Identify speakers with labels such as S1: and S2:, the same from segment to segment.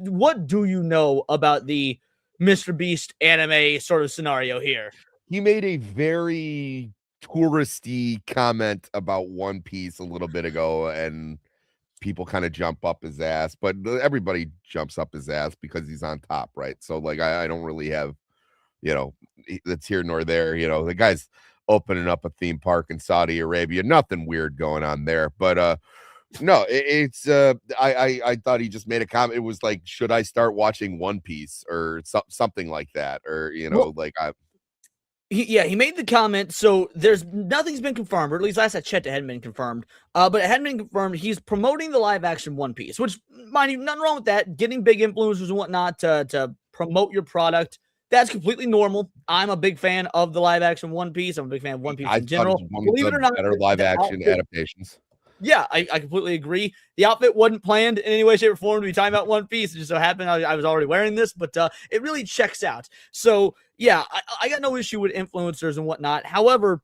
S1: what do you know about the MrBeast anime sort of scenario here?
S2: He made a very touristy comment about One Piece a little bit ago, and people kind of jump up his ass, but everybody jumps up his ass because he's on top, right? So like I don't really have, that's here nor there. The guy's opening up a theme park in Saudi Arabia, nothing weird going on there. But no, it's I thought he just made a comment. It was like, should I start watching One Piece or something like that, or
S1: Well,
S2: like I.
S1: He made the comment. So nothing's been confirmed, or at least last I checked, it hadn't been confirmed. But it hadn't been confirmed. He's promoting the live action One Piece, which, mind you, nothing wrong with that. Getting big influencers and whatnot to promote your product, that's completely normal. I'm a big fan of the live action One Piece. I'm a big fan of One Piece in general.
S2: Believe it or not, better live action adaptations.
S1: Yeah, I completely agree. The outfit wasn't planned in any way, shape, or form to be talking about One Piece. It just so happened I was already wearing this, but it really checks out. So, yeah, I got no issue with influencers and whatnot. However,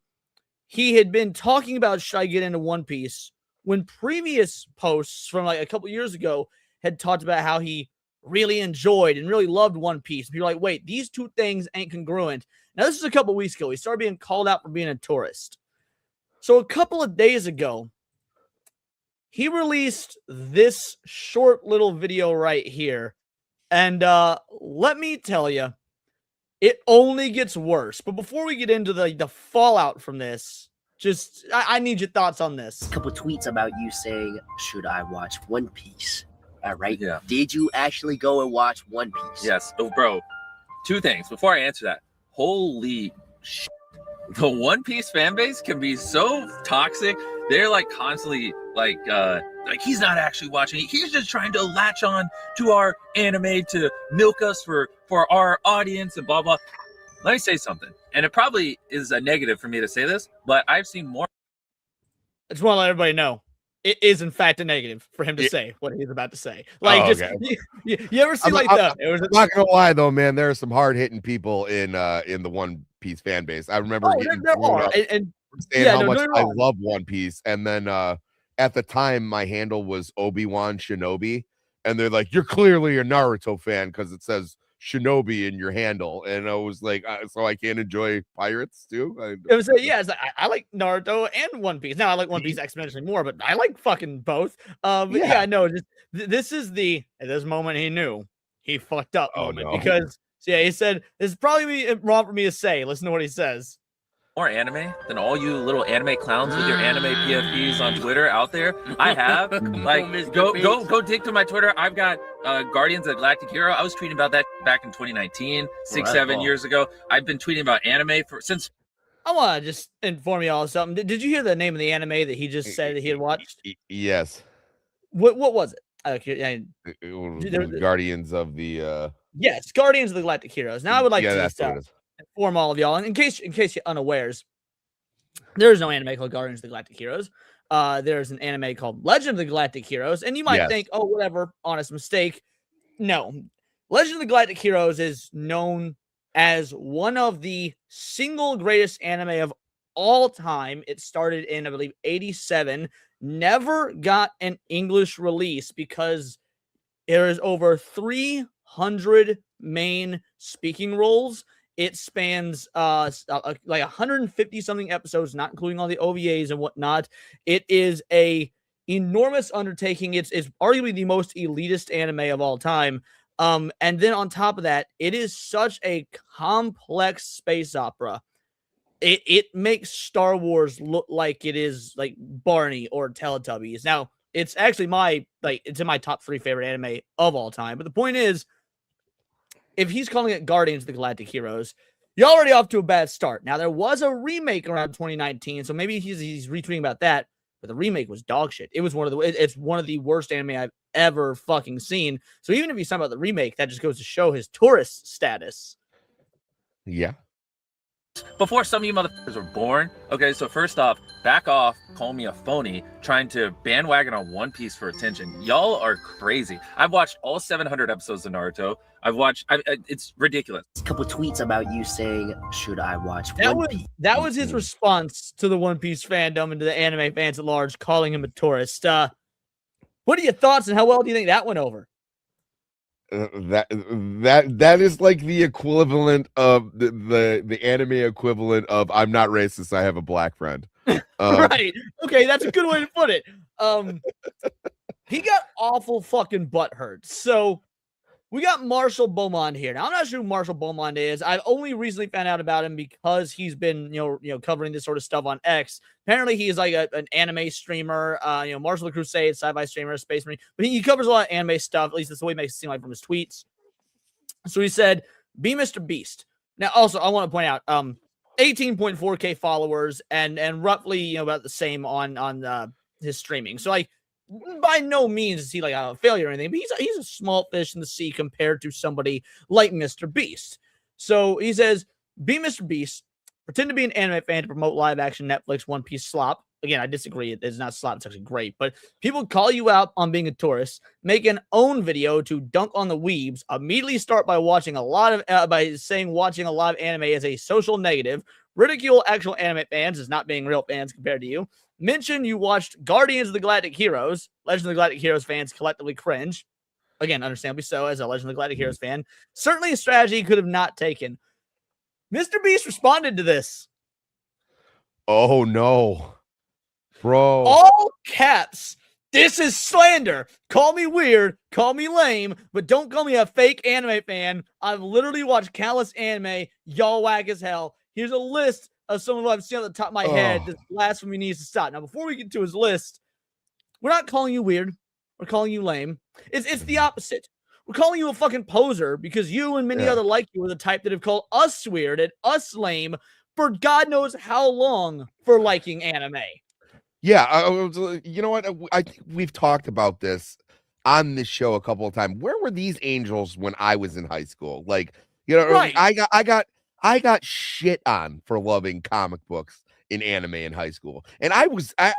S1: he had been talking about should I get into One Piece when previous posts from like a couple years ago had talked about how he really enjoyed and really loved One Piece. People are like, wait, these two things ain't congruent. Now, this is a couple weeks ago. He started being called out for being a tourist. So a couple of days ago, he released this short little video right here. And let me tell you, it only gets worse. But before we get into the fallout from this, I need your thoughts on this.
S3: A couple tweets about you saying, should I watch One Piece? All right.
S4: Yeah.
S3: Did you actually go and watch One Piece?
S4: Yes. Oh, bro. Two things. Before I answer that, holy shit. The One Piece fan base can be so toxic. They're like constantly like he's not actually watching it. He's just trying to latch on to our anime to milk us for our audience and blah blah. Let me say something, and it probably is a negative for me to say this, but I've seen more.
S1: I just want to let everybody know it is in fact a negative for him to say what he's about to say. Like, you ever see
S2: I'm not gonna lie though, man. There are some hard hitting people in the One Piece fan base. I remember
S1: there are, and
S2: saying how much I love One Piece, and then at the time my handle was Obi-Wan Shinobi, and they're like, "You're clearly a Naruto fan because it says Shinobi in your handle," and I was like, "So I can't enjoy pirates too?"
S1: I like Naruto and One Piece. Now I like One Piece exponentially more, but I like fucking both. This is at this moment he knew he fucked up moment because he said this is probably wrong for me to say. Listen to what he says.
S4: More anime than all you little anime clowns with your anime PFPs on Twitter out there. I have like go dig through my Twitter. I've got Guardians of the Galactic Hero. I was tweeting about that back in 2019, 7 years ago. I've been tweeting about anime since.
S1: I want to just inform you all of something. Did you hear the name of the anime that he just said that he had watched?
S2: Yes.
S1: What was it?
S2: Guardians of the.
S1: Yes, Guardians of the Galactic Heroes. Now I would like to inform all of y'all, and in case you're unawares, there is no anime called Guardians of the Galactic Heroes. There's an anime called Legend of the Galactic Heroes, and you might think, oh, whatever, honest mistake. No, Legend of the Galactic Heroes is known as one of the single greatest anime of all time. It started in, I believe, 87. Never got an English release because there is over 300 main speaking roles. It spans like 150 something episodes, not including all the OVAs and whatnot. It is a enormous undertaking. It's arguably the most elitist anime of all time. And then on top of that, it is such a complex space opera. It makes Star Wars look like it is like Barney or Teletubbies. Now, it's actually it's in my top 3 favorite anime of all time. But the point is, if he's calling it Guardians of the Galactic Heroes, you're already off to a bad start. Now, there was a remake around 2019, so maybe he's retweeting about that, but the remake was dog shit. It's one of the worst anime I've ever fucking seen. So even if he's talking about the remake, that just goes to show his tourist status.
S2: Yeah.
S4: Before some of you motherfuckers were born. Okay, so first off, back off, call me a phony, trying to bandwagon on One Piece for attention. Y'all are crazy. I've watched all 700 episodes of Naruto. It's ridiculous.
S3: A couple tweets about you saying, should I watch One Piece?
S1: That was his response to the One Piece fandom and to the anime fans at large, calling him a tourist. What are your thoughts and how well do you think that went over?
S2: That is like the equivalent of the anime equivalent of I'm not racist, I have a black friend.
S1: Right. Okay, that's a good way to put it. He got awful fucking butthurt. So we got Marshall Beaumont here. Now I'm not sure who Marshall Beaumont is. I've only recently found out about him because he's been, covering this sort of stuff on X. Apparently, he's like an anime streamer. Marshall the Crusade, sci-fi streamer, space marine. But he covers a lot of anime stuff. At least that's the way it makes it seem like from his tweets. So he said, "Be MrBeast." Now, also, I want to point out, 18.4K followers and roughly, about the same on his streaming. So like, by no means is he like a failure or anything, but he's a small fish in the sea compared to somebody like MrBeast. So he says, "Be MrBeast, pretend to be an anime fan to promote live action Netflix One Piece slop." Again, I disagree. It's not slop. It's actually great. But people call you out on being a tourist, make an own video to dunk on the weebs, immediately start by watching a lot of watching a lot of anime is a social negative, ridicule actual anime fans as not being real fans compared to you, mention you watched Guardians of the Galactic Heroes. Legend of the Galactic Heroes fans collectively cringe. Again, understandably so, as a Legend of the Galactic Heroes fan. Certainly a strategy he could have not taken. MrBeast responded to this.
S2: Oh, no. Bro.
S1: All caps. "This is slander. Call me weird. Call me lame. But don't call me a fake anime fan. I've literally watched countless anime. Y'all whack as hell. Here's a list of some of what I've seen on the top of my head. This blasphemy needs to stop." Now, before we get to his list, we're not calling you weird. We're calling you lame. It's the opposite. We're calling you a fucking poser because you and many other like you are the type that have called us weird and us lame for God knows how long for liking anime.
S2: Yeah, you know what? I think we've talked about this on this show a couple of times. Where were these angels when I was in high school? Like, right. I got shit on for loving comic books in anime in high school, and I was on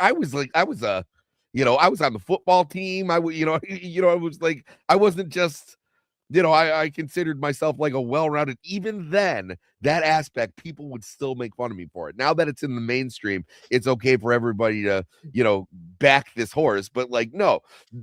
S2: the football team. I was like, I wasn't just, I considered myself like a well-rounded. Even then, that aspect, people would still make fun of me for it. Now that it's in the mainstream, it's okay for everybody to, back this horse. But like, no,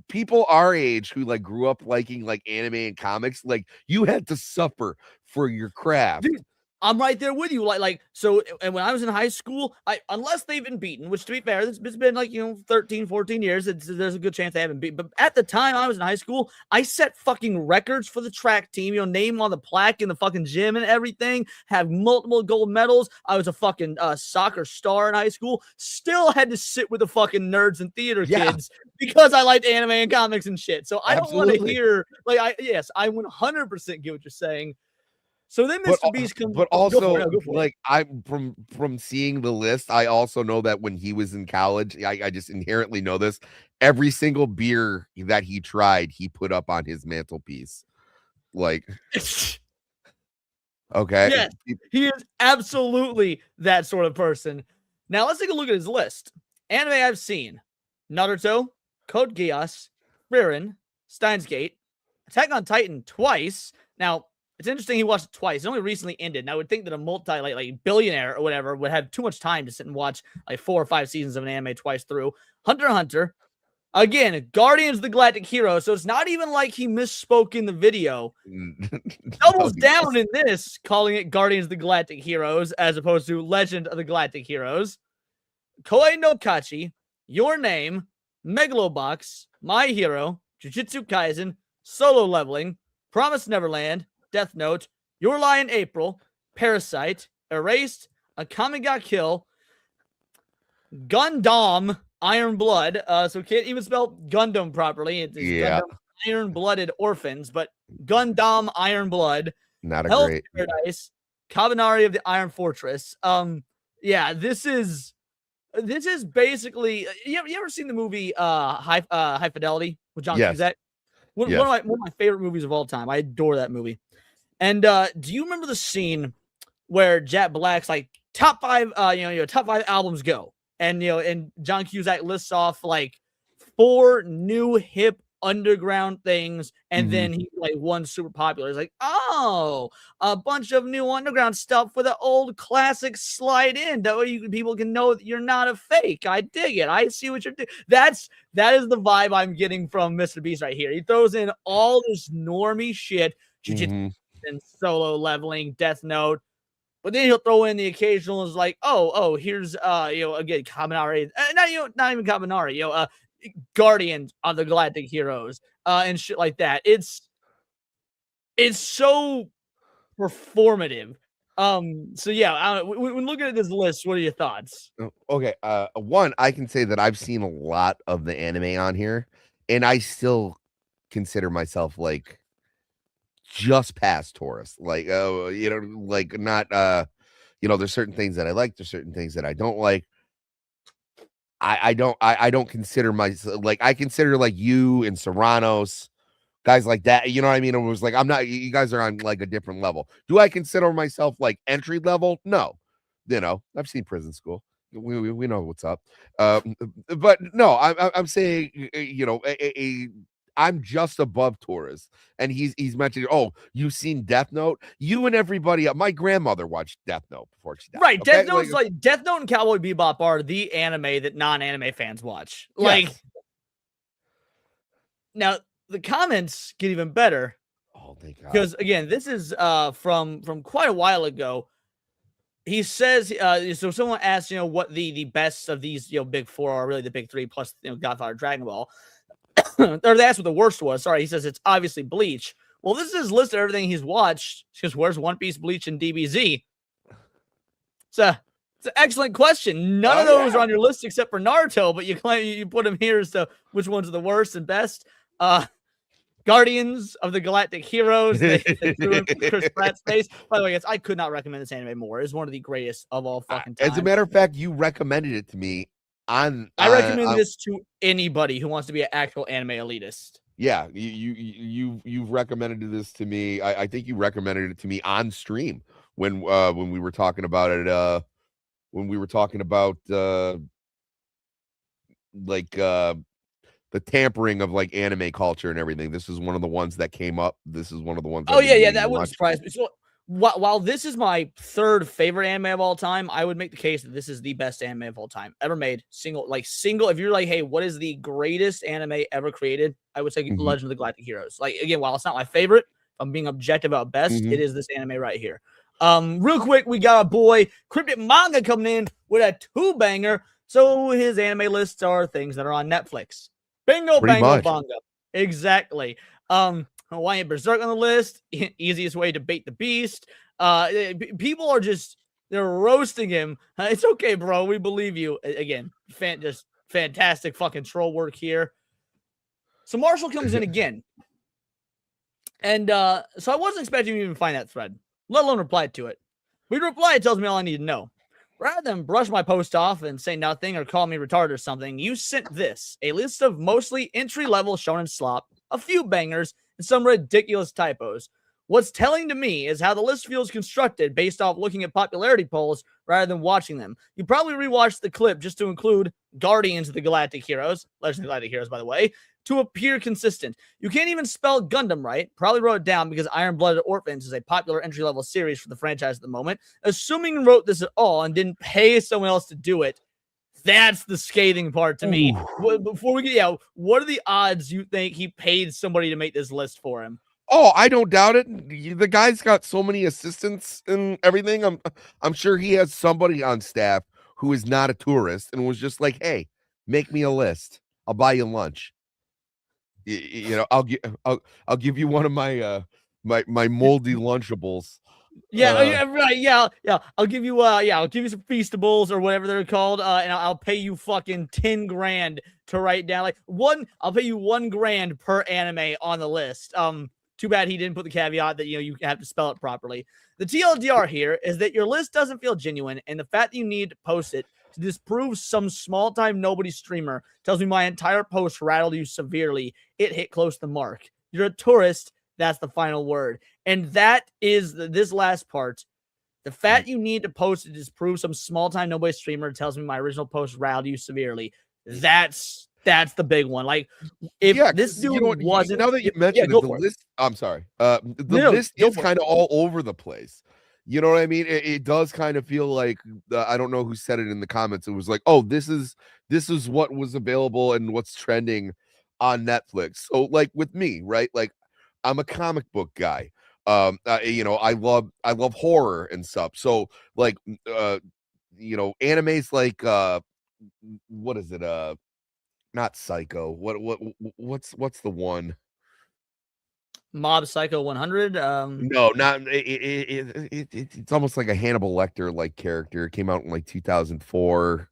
S2: people our age who like grew up liking like anime and comics, like you had to suffer for your craft.
S1: Dude, I'm right there with you. So, and when I was in high school, unless they've been beaten, which to be fair, it's been like, 13, 14 years. There's a good chance they haven't beaten. But at the time I was in high school, I set fucking records for the track team, name on the plaque in the fucking gym and everything, have multiple gold medals. I was a fucking soccer star in high school. Still had to sit with the fucking nerds and theater kids because I liked anime and comics and shit. So I don't want to hear, I 100% get what you're saying. So then MrBeast comes,
S2: but also like I'm from seeing the list, I also know that when he was in college, I just inherently know this. Every single beer that he tried, he put up on his mantelpiece. Like, okay,
S1: yes, he is absolutely that sort of person. Now let's take a look at his list. Anime I've seen: Naruto, Code Geass, Frieren, Steins Gate, Attack on Titan twice. Now, it's interesting he watched it twice. It only recently ended. And I would think that a like billionaire or whatever would have too much time to sit and watch like 4 or 5 seasons of an anime twice through. Hunter x Hunter. Again, Guardians of the Galactic Heroes. So it's not even like he misspoke in the video. Doubles down in this, calling it Guardians of the Galactic Heroes as opposed to Legend of the Galactic Heroes. Koei no Kachi, Your Name, Megalobox, My Hero, Jujutsu Kaisen, Solo Leveling, Promised Neverland, Death Note, Your Lie in April, Parasite, Erased, Akame ga Kill, Gundam, Iron Blood. So can't even spell Gundam properly. It's Gundam, Iron Blooded Orphans, but Gundam, Iron Blood,
S2: not a
S1: Hell's
S2: great
S1: Paradise, Kabanari of the Iron Fortress. This is basically. You ever seen the movie High Fidelity with John Cusack? One of my favorite movies of all time. I adore that movie. And do you remember the scene where Jack Black's like top 5 albums go, and and John Cusack lists off like 4 new hip underground things, and then he like one super popular. It's like, oh, a bunch of new underground stuff with an old classic slide in. That way people can know that you're not a fake. I dig it. I see what you're doing. That is the vibe I'm getting from MrBeast right here. He throws in all this normie shit, and solo leveling, Death Note. But then he'll throw in the occasional is like, oh, here's again, Kaminari, not even Kaminari, Guardians of the Galactic Heroes, and shit like that. It's so performative. So yeah, when looking at this list, what are your thoughts?
S2: Okay, one, I can say that I've seen a lot of the anime on here, and I still consider myself like just past tourist, like like not there's certain things that I like, there's certain things that I don't like. I don't consider myself like, I consider like you and Serranos, guys like that, you know what I mean? It was like, I'm not, you guys are on like a different level. Do I consider myself like entry level? No. I've seen Prison School. We know what's up. But no, I'm saying, I'm just above tourists. And he's mentioned, oh, you've seen Death Note? You and everybody else. My grandmother watched Death Note before she died.
S1: Right.
S2: Okay?
S1: Death Note's like Death Note and Cowboy Bebop are the anime that non-anime fans watch. Like, yes. Now the comments get even better.
S2: Oh, thank God.
S1: Because again, this is from quite a while ago. He says, so someone asked, what the best of these, big four are, really the big three plus, Godfather, Dragon Ball. Or they asked what the worst was. Sorry, he says it's obviously Bleach. Well, this is his list of everything he's watched. Because where's One Piece, Bleach, and DBZ? It's an excellent question. None of those are on your list except for Naruto, but you claim you put them here as to which ones are the worst and best. Guardians of the Galactic Heroes. They threw in Chris Pratt's face. By the way, guys, I could not recommend this anime more. It's one of the greatest of all fucking time.
S2: As a matter of fact, you recommended it to me. I
S1: recommend this to anybody who wants to be an actual anime elitist.
S2: Yeah, you've recommended this to me. I think you recommended it to me on stream when we were talking about it. When we were talking about the tampering of like anime culture and everything. This is one of the ones that came up. This is one of the ones.
S1: Oh yeah, that wouldn't surprise me. So while this is my third favorite anime of all time, I would make the case that this is the best anime of all time ever made. Single. If you're like, hey, what is the greatest anime ever created? I would say Legend of the Galactic Heroes. Like, again, while it's not my favorite, if I'm being objective about best, it is this anime right here. Real quick, we got a boy Cryptic Manga coming in with a 2-banger. So his anime lists are things that are on Netflix. Bingo, bango, bongo. Exactly. Hawaiian Berserk on the list. Easiest way to bait the beast. People are they're roasting him. It's okay, bro. We believe you. Again, just fantastic fucking troll work here. So Marshall comes in again. And so I wasn't expecting you to even find that thread, let alone reply to it. But he replied, tells me all I need to know. Rather than brush my post off and say nothing or call me retarded or something, you sent this, a list of mostly entry-level shonen slop, a few bangers, and some ridiculous typos. What's telling to me is how the list feels constructed based off looking at popularity polls rather than watching them. You probably rewatched the clip just to include Guardians of the Galactic Heroes, Legend of the Galactic Heroes, by the way, to appear consistent. You can't even spell Gundam right. Probably wrote it down because Iron-Blooded Orphans is a popular entry-level series for the franchise at the moment. Assuming you wrote this at all and didn't pay someone else to do it, that's the scathing part to me. Before we get, what are the odds you think he paid somebody to make this list for him?
S2: Oh, I don't doubt it. The guy's got so many assistants and everything. I'm sure he has somebody on staff who is not a tourist and was just like, "Hey, make me a list. I'll buy you lunch. I'll give you one of my my moldy Lunchables."
S1: Right. Yeah. I'll give you some Feastables or whatever they're called, and I'll pay you fucking 10 grand to write down I'll pay you $1 grand per anime on the list. Too bad he didn't put the caveat that you have to spell it properly. The TLDR here is that your list doesn't feel genuine, and the fact that you need to post it to disprove some small-time nobody streamer tells me my entire post rattled you severely. It hit close to the mark. You're a tourist. That's the final word. And that is this last part. The fact you need to post to disprove some small-time nobody streamer tells me my original post rattled you severely. That's That's the big one. Like, if this dude wasn't,
S2: now that you mentioned it, the list. I'm sorry. The list is kind of all over the place. You know what I mean? It does kind of feel like I don't know who said it in the comments. It was like, oh, this is what was available and what's trending on Netflix. So, like with me, right? Like, I'm a comic book guy. I love horror and stuff. So, like, animes like what is it? Not Psycho. What's the one?
S1: Mob Psycho 100.
S2: No, not it's almost like a Hannibal Lecter like character. It came out in like 2004.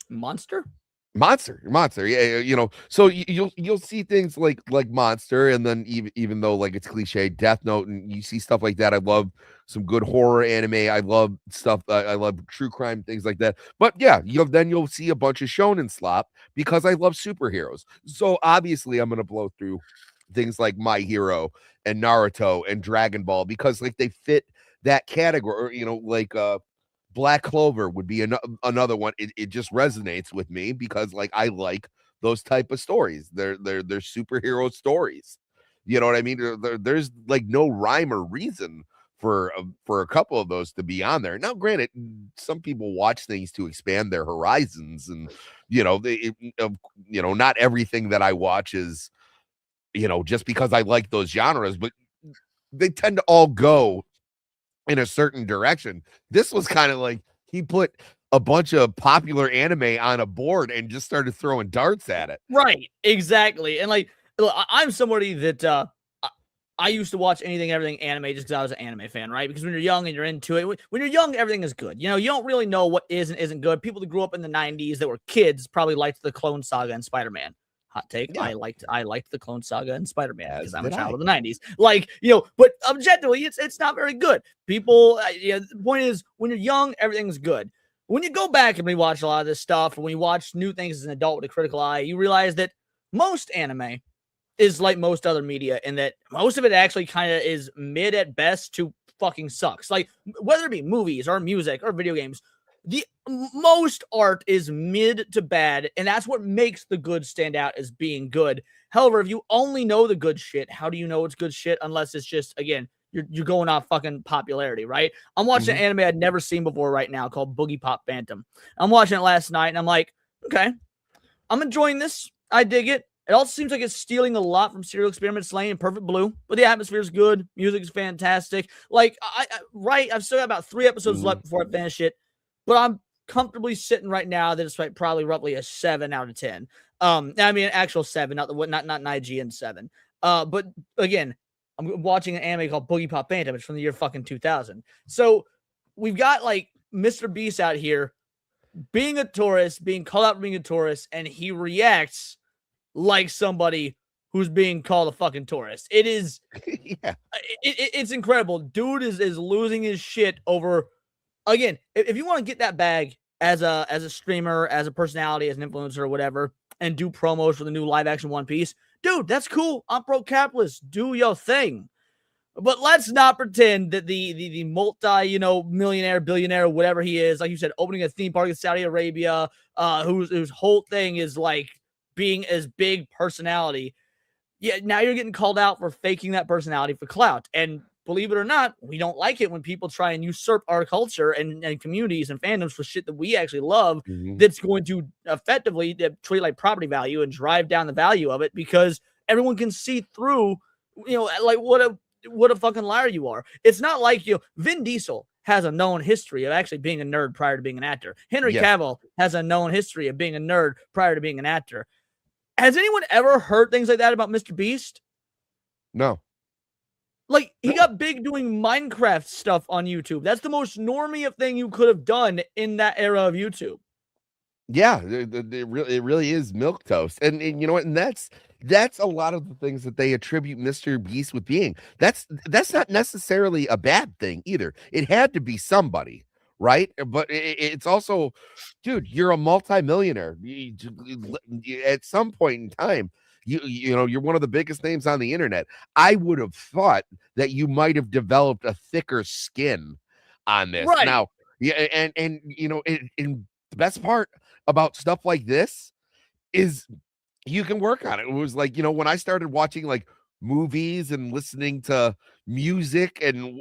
S1: Monster.
S2: Yeah. So you'll see things like Monster, and then even though like it's cliche, Death Note, and you see stuff like that. I love some good horror anime. I love stuff. I love true crime, things like that. But yeah, you'll see a bunch of shonen slop because I love superheroes. So obviously, I'm gonna blow through things like My Hero and Naruto and Dragon Ball because like they fit that category. Or, Black Clover would be another one. It just resonates with me because like I like those type of stories. They're superhero stories. You know what I mean? There's like no rhyme or reason for a couple of those to be on there. Now, granted, some people watch things to expand their horizons, and not everything that I watch is just because I like those genres, but they tend to all go in a certain direction. This was kind of like he put a bunch of popular anime on a board and just started throwing darts at it.
S1: Right, exactly. And like, look, I'm somebody that I used to watch anything, everything anime just because I was an anime fan, right? Because when you're young and you're into it, when you're young, everything is good. You don't really know what is and isn't good. People that grew up in the 90s that were kids probably liked the Clone Saga and Spider-Man. Hot take. Yeah. I liked the Clone Saga and Spider-Man because I'm a child of the 90s. Like, but objectively, it's not very good. People, the point is, when you're young, everything's good. When you go back and rewatch a lot of this stuff, or when you watch new things as an adult with a critical eye, you realize that most anime is like most other media in that most of it actually kind of is mid at best to fucking sucks. Like, whether it be movies or music or video games, the most art is mid to bad, and that's what makes the good stand out as being good. However, if you only know the good shit, how do you know it's good shit unless it's just, again, you're going off fucking popularity, right? I'm watching an anime I'd never seen before right now called Boogie Pop Phantom. I'm watching it last night, and I'm like, okay, I'm enjoying this. I dig it. It also seems like it's stealing a lot from Serial Experiment Slaying and Perfect Blue, but the atmosphere is good. Music is fantastic. Like, I've still got about 3 episodes left before I finish it. But I'm comfortably sitting right now that it's like probably roughly a 7 out of 10. I mean, an actual 7, not Nigerian 7. But again, I'm watching an anime called Boogie Pop Phantom. It's from the year fucking 2000. So we've got like MrBeast out here being a tourist, being called out for being a tourist, and he reacts like somebody who's being called a fucking tourist. It is, yeah, it's incredible. Dude is losing his shit over. Again, if you want to get that bag as a streamer, as a personality, as an influencer or whatever, and do promos for the new live action One Piece, dude, that's cool. I'm pro-capitalist. Do your thing. But let's not pretend that the multi, millionaire, billionaire, whatever he is, like you said, opening a theme park in Saudi Arabia, whose whole thing is like being as big personality. Yeah, now you're getting called out for faking that personality for clout. And believe it or not, we don't like it when people try and usurp our culture and communities and fandoms for shit that we actually love. That's going to effectively treat like property value and drive down the value of it because everyone can see through, like what a fucking liar you are. It's not like Vin Diesel has a known history of actually being a nerd prior to being an actor. Henry Cavill has a known history of being a nerd prior to being an actor. Has anyone ever heard things like that about MrBeast?
S2: No.
S1: Like, he got big doing Minecraft stuff on YouTube. That's the most normie thing you could have done in that era of YouTube.
S2: Yeah, it really is milquetoast. And you know what? And that's a lot of the things that they attribute MrBeast with being. That's not necessarily a bad thing either. It had to be somebody, right? But it's also, dude, you're a multimillionaire. At some point in time, you're one of the biggest names on the internet. I would have thought that you might have developed a thicker skin on this.
S1: Right.
S2: Now, yeah, and the best part about stuff like this is you can work on it. It was like, when I started watching like movies and listening to music and,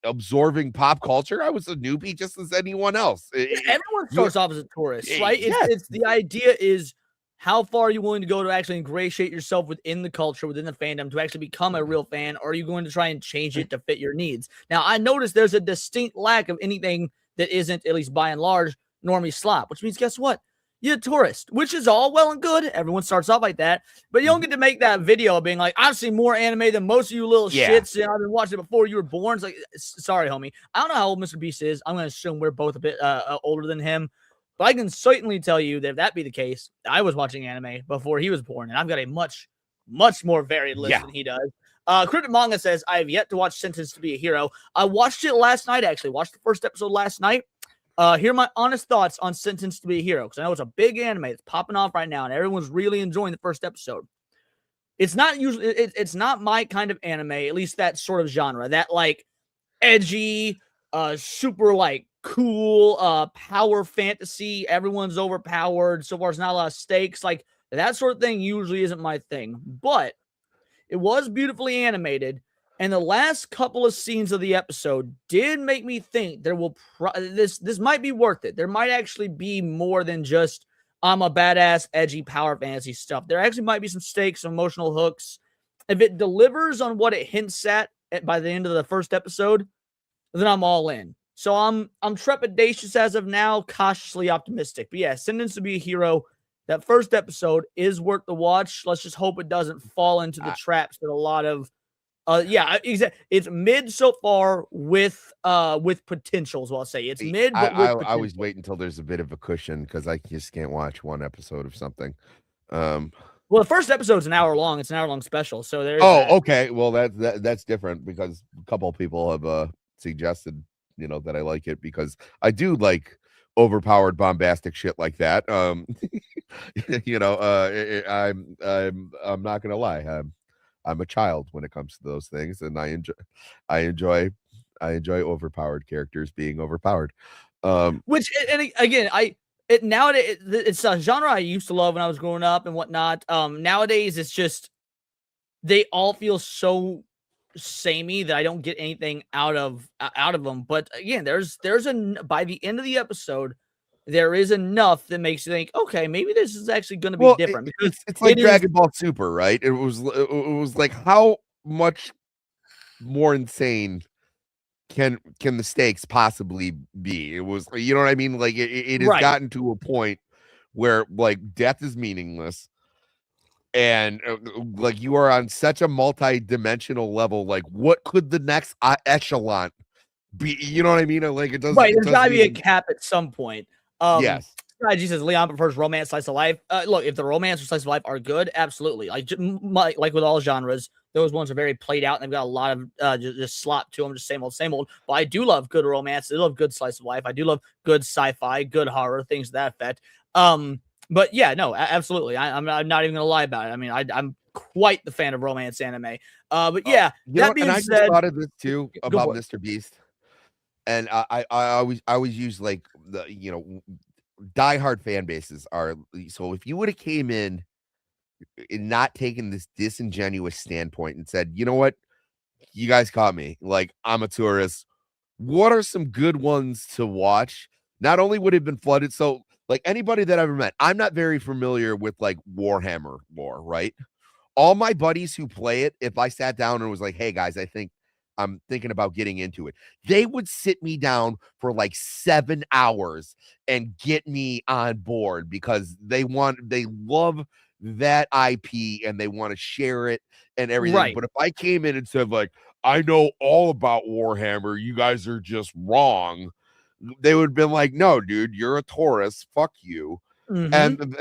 S2: absorbing pop culture, I was a newbie just as anyone else.
S1: Everyone starts off as a tourist, right?
S2: Yes.
S1: It's the idea is how far are you willing to go to actually ingratiate yourself within the culture, within the fandom, to actually become a real fan, or are you going to try and change it to fit your needs? Now, I noticed there's a distinct lack of anything that isn't, at least by and large, normie slop, which means guess what? You're a tourist, which is all well and good. Everyone starts off like that, but you don't get to make that video of being like, I've seen more anime than most of you little shits, and I've been watching it before you were born. It's like, sorry, homie. I don't know how old MrBeast is. I'm going to assume we're both a bit older than him, but I can certainly tell you that if that be the case, I was watching anime before he was born, and I've got a much, much more varied list than he does. Cryptic Manga says, I have yet to watch Sentenced to be a Hero. I watched it last night, actually. Watched the first episode last night. Here are my honest thoughts on Sentenced to be a Hero, because I know it's a big anime that's popping off right now, and everyone's really enjoying the first episode. It's not usually, it's not my kind of anime, at least that sort of genre, that like edgy, super like cool, power fantasy. Everyone's overpowered. So far, there's not a lot of stakes. Like that sort of thing usually isn't my thing, but it was beautifully animated. And the last couple of scenes of the episode did make me think there will this might be worth it. There might actually be more than just I'm a badass, edgy power fantasy stuff. There actually might be some stakes, some emotional hooks. If it delivers on what it hints at by the end of the first episode, then I'm all in. So I'm trepidatious as of now, cautiously optimistic. But yeah, Sentenced to be a Hero. That first episode is worth the watch. Let's just hope it doesn't fall into the traps that a lot of exactly. It's mid so far with potential, is what I'll say. It's mid, but
S2: I always wait until there's a bit of a cushion because I just can't watch one episode of something.
S1: Well, the first episode's an hour long. It's an hour long special. So there's
S2: okay. Well, that's different because a couple of people have suggested, that I like it because I do like overpowered bombastic shit like that. I'm not gonna lie. I'm a child when it comes to those things, and I enjoy overpowered characters being overpowered.
S1: Which, and again, nowadays it's a genre I used to love when I was growing up and whatnot. Nowadays it's just they all feel so samey that I don't get anything out of them. But again, by the end of the episode, there is enough that makes you think, okay, maybe this is actually going to be different. Because
S2: it's like Dragon Ball Super, right? It was like, how much more insane can the stakes possibly be? It was, you know what I mean? Like it has gotten to a point where like death is meaningless, and like you are on such a multi-dimensional level. Like, what could the next echelon be? You know what I mean? Like it doesn't.
S1: Right, there's got to be a cap at some point.
S2: Yes.
S1: Strategy says Leon prefers romance slice of life. Look, if the romance or slice of life are good, absolutely. Like with all genres, those ones are very played out and they've got a lot of just slop to them, just same old. But I do love good romance. I love good slice of life. I do love good sci-fi, good horror, things to that effect. But yeah, no, absolutely. I'm not even gonna lie about it. I mean, I'm quite the fan of romance anime. But yeah, that being
S2: I
S1: said,
S2: just thought of this too about MrBeast. And I always use like the diehard fan bases are, so if you would have came in and not taken this disingenuous standpoint and said, you know what, you guys caught me, like I'm a tourist, what are some good ones to watch? Not only would it have been flooded, so like anybody that I've ever met, I'm not very familiar with like Warhammer lore, right? All my buddies who play it, if I sat down and was like, hey guys, I'm thinking about getting into it, they would sit me down for like 7 hours and get me on board because they love that IP and they want to share it and everything. Right. But if I came in and said like, I know all about Warhammer, you guys are just wrong, they would have been like, no, dude, you're a tourist. Fuck you. Mm-hmm. And,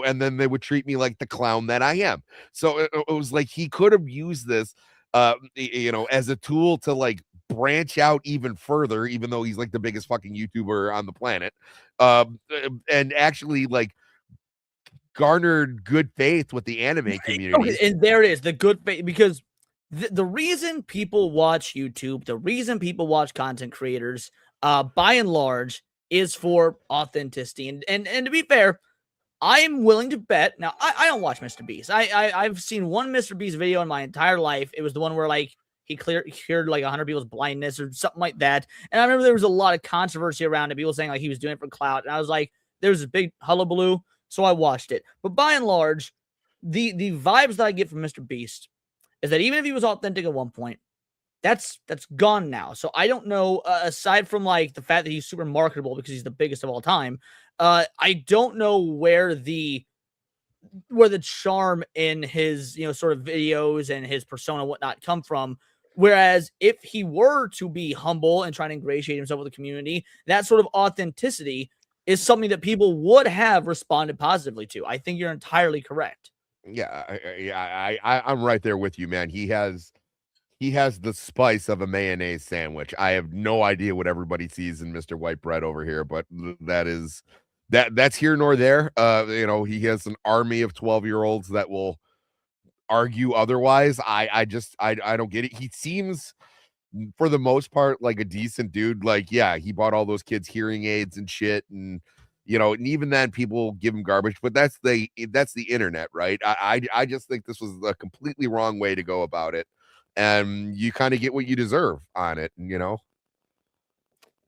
S2: and then they would treat me like the clown that I am. So it was like, he could have used this as a tool to like branch out even further, even though he's like the biggest fucking YouTuber on the planet, and actually like garnered good faith with the anime community.
S1: Okay, and there it is, the good faith, because the reason people watch YouTube, the reason people watch content creators, by and large, is for authenticity. And to be fair, I'm willing to bet. Now, I don't watch MrBeast. I've seen one MrBeast video in my entire life. It was the one where like he cured like 100 people's blindness or something like that. And I remember there was a lot of controversy around it. People saying like he was doing it for clout, and I was like, there was a big hullabaloo, so I watched it. But by and large, the vibes that I get from MrBeast is that even if he was authentic at one point, that's gone now. So I don't know, aside from like the fact that he's super marketable because he's the biggest of all time, I don't know where the charm in his, sort of videos and his persona and whatnot come from. Whereas if he were to be humble and trying to ingratiate himself with the community, that sort of authenticity is something that people would have responded positively to. I think you're entirely correct.
S2: Yeah, I'm right there with you, man. He has the spice of a mayonnaise sandwich. I have no idea what everybody sees in Mr. White Bread over here, but that's here nor there. He has an army of 12-year-olds that will argue otherwise. I don't get it. He seems, for the most part, like a decent dude. Like, yeah, he bought all those kids hearing aids and shit, and and even then people give him garbage, but that's the internet, right? I just think this was a completely wrong way to go about it, and you kind of get what you deserve on it,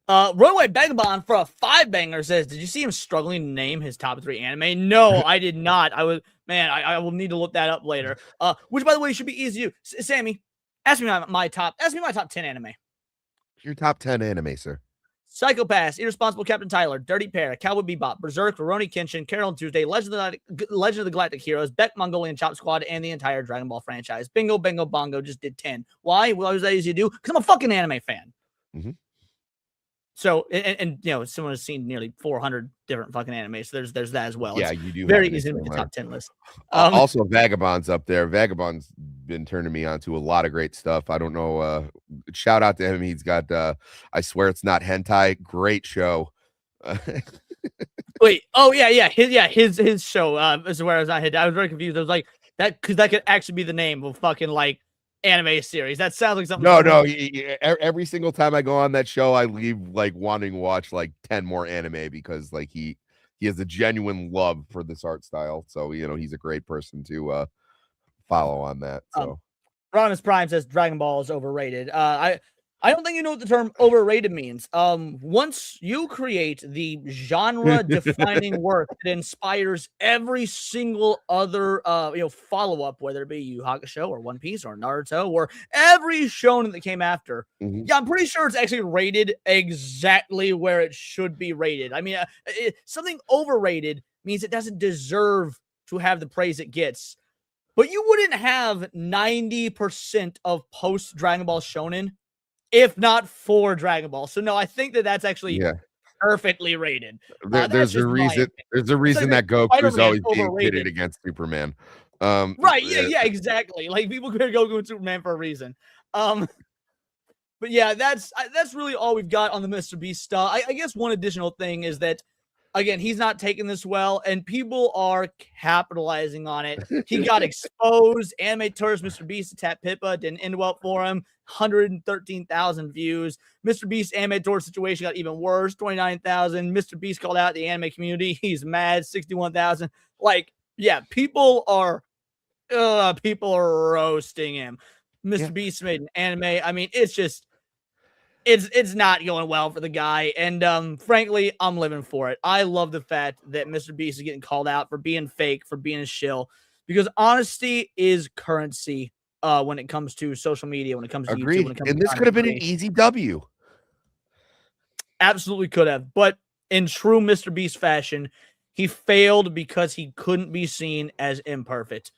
S1: Runaway Vagabond for a 5-banger says, did you see him struggling to name his top 3 anime? No, I did not. I will need to look that up later. Which, by the way, should be easy to do. Sammy, ask me my top 10 anime.
S2: Your top 10 anime, sir.
S1: Psychopaths, Irresponsible Captain Tyler, Dirty Pair, Cowboy Bebop, Berserk, Rurouni Kenshin, Carol and Tuesday, Legend of the Galactic Heroes, Beck, Mongolian Chop Squad, and the entire Dragon Ball franchise. Bingo, bango, bongo, just did 10. Why? Why was that easy to do? Because I'm a fucking anime fan.
S2: Mm-hmm.
S1: So, and someone has seen nearly 400 different fucking animes. So there's that as well.
S2: Yeah,
S1: it's
S2: you do.
S1: Very easy to make the top 10 list.
S2: Also, Vagabond's up there. Vagabond's been turning me on to a lot of great stuff. I don't know. Shout out to him. He's got, I swear it's not hentai. Great show.
S1: Wait. Oh yeah. His show. Is where I was not hit. I was very confused. I was like that because that could actually be the name of fucking like anime series. That sounds like something.
S2: No. Every single time I go on that show, I leave like wanting to watch like 10 more anime because like he has a genuine love for this art style. So he's a great person to follow on that. So
S1: Rodimus Prime says Dragon Ball is overrated. I don't think you know what the term overrated means. Once you create the genre-defining work that inspires every single other, follow-up, whether it be Yu Yu Hakusho or One Piece or Naruto or every shonen that came after, yeah, I'm pretty sure it's actually rated exactly where it should be rated. I mean, something overrated means it doesn't deserve to have the praise it gets. But you wouldn't have 90% of post-Dragon Ball shonen if not for Dragon Ball. So no, I think that's actually perfectly rated.
S2: There's a reason. There's a reason that Goku's always being pitted against Superman.
S1: Right? Yeah, exactly. Like people compare Goku and Superman for a reason. But yeah, that's really all we've got on the MrBeast stuff. I guess one additional thing is that, again, he's not taking this well, and people are capitalizing on it. He got exposed. Anime tourist MrBeast attacked Pippa, didn't end well for him. 113,000 views. MrBeast anime tour situation got even worse. 29,000. MrBeast called out the anime community. He's mad. 61,000. Like, yeah, people are roasting him. MrBeast made an anime. I mean, it's just. It's not going well for the guy, and frankly, I'm living for it. I love the fact that MrBeast is getting called out for being fake, for being a shill, because honesty is currency when it comes to social media, when it comes to
S2: YouTube.
S1: When it comes
S2: and this could have been an easy W.
S1: Absolutely could have, but in true MrBeast fashion, he failed because he couldn't be seen as imperfect.